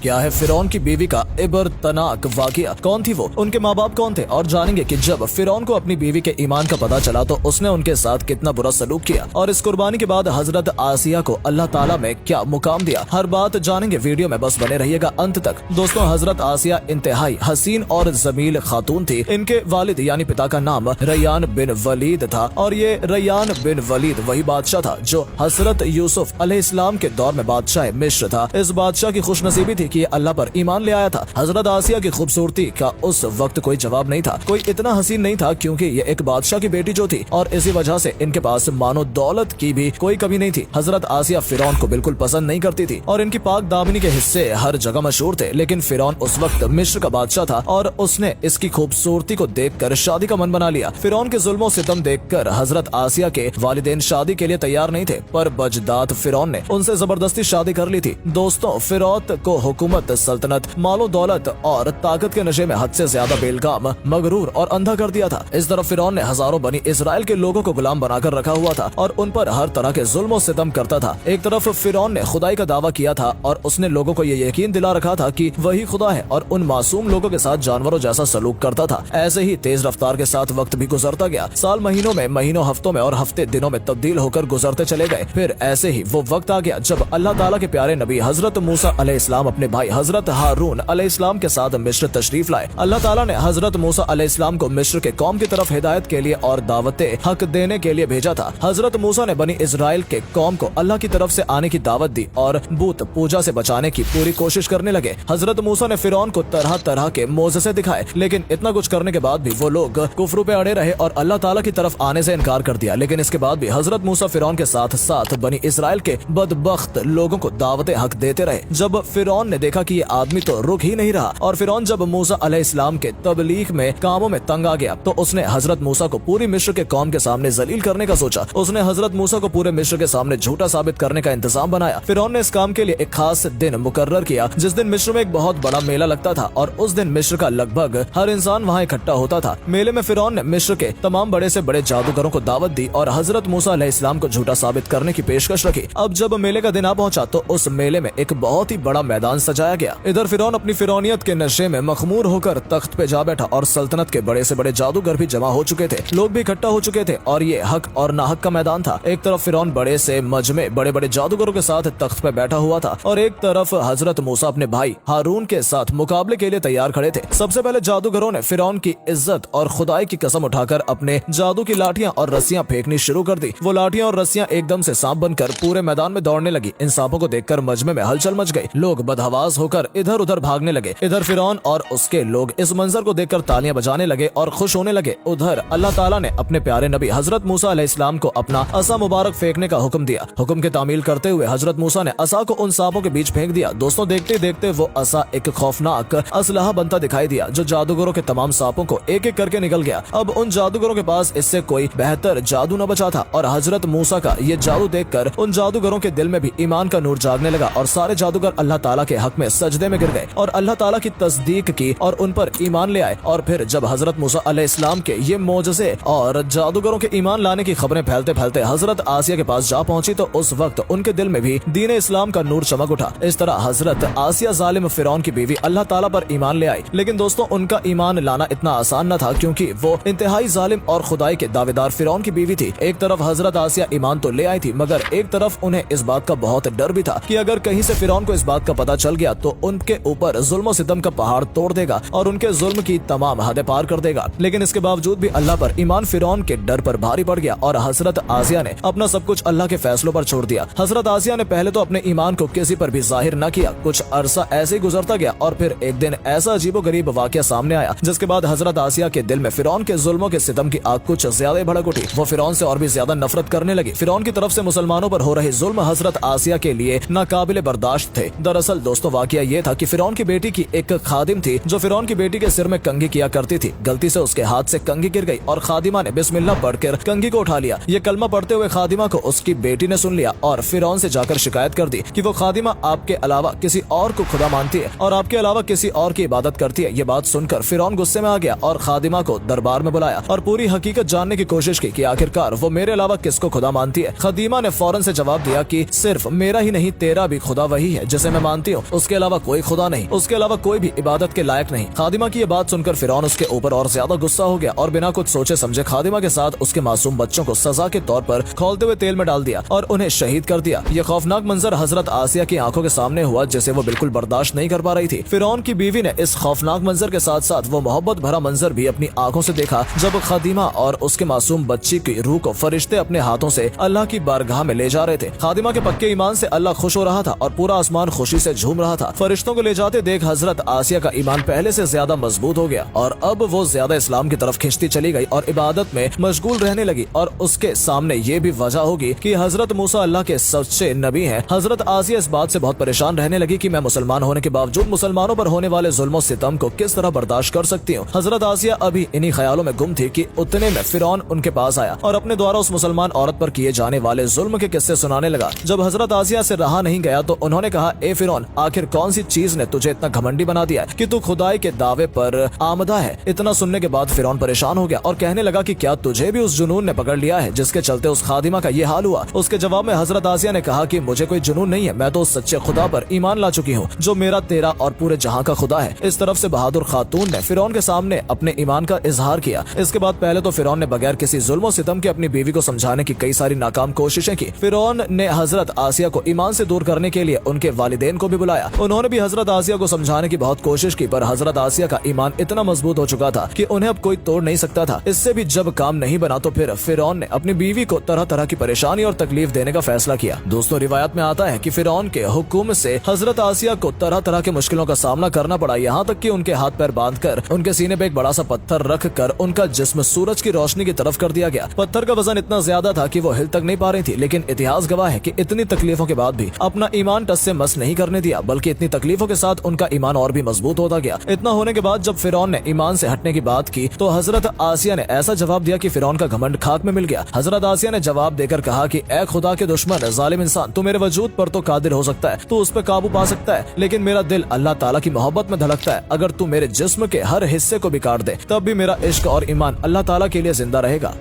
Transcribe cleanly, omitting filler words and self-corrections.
क्या है फिरौन की बीवी का इबरतनाक वाकया, कौन थी वो, उनके माँ बाप कौन थे, और जानेंगे कि जब फिरौन को अपनी बीवी के ईमान का पता चला तो उसने उनके साथ कितना बुरा सलूक किया और इस कुर्बानी के बाद हजरत आसिया को अल्लाह ताला में क्या मुकाम दिया। हर बात जानेंगे, वीडियो में बस बने रहिएगा अंत तक। दोस्तों, हजरत आसिया इंतहाई हसीन और जमील खातून थी। इनके वालिद यानी पिता का नाम रैयान बिन वलीद था और ये रैयान बिन वलीद वही बादशाह था जो हजरत यूसुफ अलैहिस्सलाम के दौर में बादशाह मिस्र था। इस बादशाह की खुशनसीबी थी कि ये अल्लाह पर ईमान ले आया था। हजरत आसिया की खूबसूरती का उस वक्त कोई जवाब नहीं था, कोई इतना हसीन नहीं था क्योंकि ये एक बादशाह की बेटी जो थी और इसी वजह से इनके पास मानो दौलत की भी कोई कमी नहीं थी। हजरत आसिया फिरौन को बिल्कुल पसंद नहीं करती थी और इनकी पाक दामनी के हिस्से हर जगह मशहूर थे, लेकिन फिरौन उस वक्त मिस्र का बादशाह था और उसने इसकी खूबसूरती को देखकर शादी का मन बना लिया। फिरौन के जुल्मों सितम देखकर हजरत आसिया के वालिदैन शादी के लिए तैयार नहीं थे, पर बजदात फिरौन ने उनसे जबरदस्ती शादी कर ली थी। दोस्तों, फिरौन को हुकूमत, सल्तनत, मालो दौलत और ताकत के नशे में हद से ज्यादा बेलगाम, मगरूर और अंधा कर दिया था। इस तरफ फिरौन ने हजारों बनी इजराइल के लोगों को गुलाम बनाकर रखा हुआ था और उन पर हर तरह के जुल्म सितम करता था। एक तरफ फिरौन ने खुदाई का दावा किया था और उसने लोगों को ये यकीन दिला रखा था कि वही खुदा है और उन मासूम लोगों के साथ जानवरों जैसा सलूक करता था। ऐसे ही तेज रफ्तार के साथ वक्त भी गुजरता गया। साल महीनों में, महीनों हफ्तों में और हफ्ते दिनों में तब्दील होकर गुजरते चले गए। फिर ऐसे ही वो वक्त आ गया जब अल्लाह ताला के प्यारे नबी हजरत मूसा अलैहिस्सलाम अपने भाई हजरत हारून अलैहिस्सलाम के साथ मिस्र तशरीफ लाए। अल्लाह ताला ने हजरत मूसा अलैहिस्सलाम को मिस्र के कौम की तरफ हिदायत के लिए और दावते हक देने के लिए भेजा था। हजरत मूसा ने बनी इजराइल के कौम को अल्लाह की तरफ से आने की दावत दी और बूत पूजा से बचाने की पूरी कोशिश करने लगे। हजरत मूसा ने फिरौन को तरह तरह के मोज़ज़े दिखाए, लेकिन इतना कुछ करने के बाद भी वो लोग कुफ्र पे अड़े रहे और अल्लाह ताला की तरफ आने से इनकार कर दिया। लेकिन इसके बाद भी हजरत मूसा फिरौन के साथ साथ बनी इजराइल के बदबख्त लोगों को दावते हक देते रहे। जब फिरौन ने देखा कि ये आदमी तो रुक ही नहीं रहा और फिरौन जब मूसा अलैहिस्सलाम के तबलीग में कामों में तंग आ गया तो उसने हजरत मूसा को पूरी मिस्र के कौम के सामने जलील करने का सोचा। उसने हजरत मूसा को पूरे मिस्र के सामने झूठा साबित करने का इंतजाम बनाया। फिरौन ने इस काम के लिए एक खास दिन मुकर्रर किया जिस दिन मिस्र में एक बहुत बड़ा मेला लगता था और उस दिन मिस्र का लगभग हर इंसान वहाँ इकट्ठा होता था। मेले में फिरौन ने मिस्र के तमाम बड़े से बड़े जादूगरों को दावत दी और हजरत मूसा अलैहिस्सलाम को झूठा साबित करने की पेशकश रखी। अब जब मेले का दिन आ पहुंचा तो उस मेले में एक बहुत ही बड़ा मैदान सजाया गया। इधर फिरौन अपनी फिरौनियत के नशे में मखमूर होकर तख्त पे जा बैठा और सल्तनत के बड़े से बड़े जादूगर भी जमा हो चुके थे, लोग भी इकट्ठा हो चुके थे और ये हक और नाहक का मैदान था। एक तरफ फिरौन बड़े से मजमे बड़े बड़े जादूगरों के साथ तख्त पे बैठा हुआ था और एक तरफ हजरत मूसा अपने भाई हारून के साथ मुकाबले के लिए तैयार खड़े थे। सबसे पहले जादूगरों ने फिरौन की इज्जत और खुदाई की कसम उठाकर अपने जादू की लाठियां और रस्सियां फेंकनी शुरू कर दी। वो लाठियां और रस्सियां एकदम से सांप बनकर पूरे मैदान में दौड़ने लगी। इन सांपों को देखकर मजमे में हलचल मच गई, लोग बदहवास होकर इधर उधर भागने लगे। इधर फिरौन और उसके लोग इस मंजर को देखकर तालियां बजाने लगे और खुश होने लगे। उधर अल्लाह ताला ने अपने प्यारे नबी हजरत मूसा अलैहिस्सलाम को अपना असा मुबारक फेंकने का हुक्म दिया। हुक्म की तामील करते हुए हजरत मूसा ने असा को उन सांपों के बीच फेंक दिया। दोस्तों, देखते देखते वो असा एक खौफनाक असलहा बनता दिखाई दिया जो जादूगरों के तमाम सांपों को एक एक करके निकल गया। अब उन जादूगरों के पास इससे कोई बेहतर जादू न बचा था और हजरत मूसा का ये जादू देखकर उन जादूगरों के दिल में भी ईमान का नूर जागने लगा और सारे जादूगर अल्लाह ताला के हक में सजदे में गिर गए और अल्लाह ताला की तस्दीक की और उन पर ईमान ले आए। और फिर जब हजरत मूसा अलैहिस्सलाम के ये मोजज़े और जादूगरों के ईमान लाने की खबरें फैलते फैलते हजरत आसिया के पास जा पहुंची तो उस वक्त उनके दिल में भी दीन इस्लाम का नूर चमक उठा। इस तरह हजरत आसिया जालिम फिरौन की बीवी अल्लाह ताला पर ईमान ले आई। लेकिन दोस्तों, उनका ईमान लाना इतना आसान न था क्योंकि वो इंतहाई जालिम और खुदाई के दावेदार फिरौन की बीवी थी। एक तरफ हजरत आसिया ईमान तो ले आई थी मगर एक तरफ उन्हें इस बात का बहुत डर भी था कि अगर कहीं से फिरौन को इस बात का पता चल गया तो उनके ऊपर जुल्म सितम का पहाड़ तोड़ देगा और उनके जुल्म की तमाम हदें पार कर देगा। लेकिन इसके बावजूद भी अल्लाह पर ईमान फिरौन के डर पर भारी पड़ गया और हजरत आसिया ने अपना सब कुछ अल्लाह के फैसलों पर छोड़ दिया। हजरत आसिया ने पहले तो अपने ईमान को किसी पर भी जाहिर न किया। कुछ अरसा ऐसे ही गुजरता गया और फिर एक दिन ऐसा अजीबोगरीब वाकया सामने आया जिसके बाद हजरत आसिया के दिल में फिरौन के जुल्मों के सितम की आग कुछ ज्यादा भड़क उठी। वो फिरौन से और भी ज्यादा नफरत करने लगी। फिरौन की तरफ से मुसलमानों पर हो रहे जुल्म हजरत आसिया के लिए नाकाबिले बर्दाश्त थे। दरअसल दोस्तों, वाकया ये था कि फिरौन की बेटी की एक खादिम थी जो फिरौन की बेटी के सिर में कंघी किया करती थी। गलती से उसके हाथ से कंघी गिर गई और खादिमा ने बिस्मिल्लाह पढ़कर कंघी को उठा लिया। ये कलमा पढ़ते हुए खादिमा को उसकी बेटी ने सुन लिया और फिरौन से जाकर शिकायत कर दी कि वो खादिमा आपके अलावा किसी और को खुदा मानती है और आपके अलावा किसी और की इबादत करती है। ये बात सुनकर फिरौन गुस्से में आ गया और खादिमा को दरबार में बुलाया और पूरी हकीकत जानने की कोशिश की कि आखिरकार वो मेरे अलावा किसको खुदा मानती है। खादिमा ने फौरन से जवाब दिया कि सिर्फ मेरा ही नहीं, तेरा भी खुदा वही है जिसे मैं मानती हूँ। उसके अलावा कोई खुदा नहीं, उसके अलावा कोई भी इबादत के लायक नहीं। खादिमा की ये बात सुनकर फिरौन उसके ऊपर और ज्यादा गुस्सा हो गया और बिना कुछ सोचे समझे खादिमा के साथ उसके मासूम बच्चों को सजा के तौर पर खौलते हुए तेल में डाल दिया और उन्हें शहीद कर दिया। ये खौफनाक मंजर हजरत आसिया की आंखों के सामने हुआ जिसे वो बिल्कुल बर्दाश्त नहीं कर पा रही थी। फिरौन की बीवी ने इस खौफनाक मंजर के साथ साथ वो मोहब्बत भरा मंजर भी अपनी आंखों से देखा जब खादिमा और उसके मासूम बच्ची की रूह को फरिश्ते अपने हाथों से अल्लाह की बारगाह में ले जा रहे थे। खादिमा के पक्के ईमान से अल्लाह खुश हो रहा था और पूरा आसमान खुशी से झूम रहा था। फरिश्तों को ले जाते देख हजरत आसिया का ईमान पहले से ज्यादा मजबूत हो गया और अब वो ज्यादा इस्लाम की तरफ खिंचती चली गई और इबादत में मशगूल रहने लगी। और उसके सामने ये भी वजह होगी कि हजरत मूसा अल्लाह के सच्चे नबी हैं। हजरत आसिया इस बात से बहुत परेशान रहने लगी कि मैं मुसलमान होने के बावजूद मुसलमानों पर होने वाले जुल्म और सितम को किस तरह बर्दाश्त कर सकती हूँ। हजरत आसिया अभी इन्हीं ख्यालों में गुम थी कि उतने में फिरौन उनके पास आया और अपने द्वारा उस मुसलमान औरत पर किए जाने वाले जुल्म के किस्से सुनाने लगा। जब हजरत आसिया से रहा नहीं गया तो उन्होंने कहा, ए फिरौन, आखिर कौन सी चीज ने तुझे इतना घमंडी बना दिया कि तू खुदाई के दावे पर आमदा है। इतना सुनने के बाद फिरौन परेशान हो गया और कहने लगा कि क्या तुझे भी उस जुनून ने पकड़ लिया है जिसके चलते उस खादिमा का ये हाल हुआ। उसके जवाब में हजरत आसिया ने कहा कि मुझे कोई जुनून नहीं है, मैं तो उस सच्चे खुदा पर ईमान ला चुकी हूँ जो मेरा, तेरा और पूरे जहाँ का खुदा है। इस तरफ से बहादुर खातून ने फिरौन के सामने अपने ईमान का इजहार किया। इसके बाद पहले तो फिरौन ने बगैर किसी जुल्म और सितम के अपनी बीवी को समझाने की कई सारी नाकाम कोशिशें की। फिरौन ने हजरत आसिया को ईमान से दूर करने के लिए उनके वालिदैन को भी बुलाया। उन्होंने भी हजरत आसिया को समझाने की बहुत कोशिश की पर हजरत आसिया का ईमान इतना मजबूत हो चुका था कि उन्हें अब कोई तोड़ नहीं सकता था। इससे भी जब काम नहीं बना तो फिर फिरौन ने अपनी बीवी को तरह तरह की परेशानी और तकलीफ देने का फैसला किया। दोस्तों, रिवायत में आता है कि फिरौन के हुक्म से हजरत आसिया को तरह तरह के मुश्किलों का सामना करना पड़ा, यहाँ तक कि उनके हाथ पैर बांधकर उनके सीने पे एक बड़ा सा पत्थर रख कर उनका जिस्म सूरज की रोशनी की तरफ कर दिया गया। पत्थर का वजन इतना ज्यादा था कि वो हिल तक नहीं पा रही थी, लेकिन इतिहास गवाह है कि इतनी तकलीफों के बाद भी अपना ईमान टस से मस नहीं करने दिया, बल्कि इतनी तकलीफों के साथ उनका ईमान और भी मजबूत होता गया। इतना होने के बाद जब फिरौन ने ईमान से हटने की बात की तो हजरत आसिया ने ऐसा जवाब दिया कि फिरौन का घमंड खाक में मिल गया। हजरत आसिया ने जवाब देकर कहा कि ए खुदा के दुश्मन, जालिम इंसान, तू मेरे वजूद पर तो कादिर हो सकता है, तू उस पर काबू पा सकता है, लेकिन मेरा दिल अल्लाह ताला की मोहब्बत में धड़कता है। अगर तू मेरे जिस्म के हर हिस्से को भी काट दे तब भी मेरा इश्क और ईमान अल्लाह ताला के लिए जिंदा रहेगा।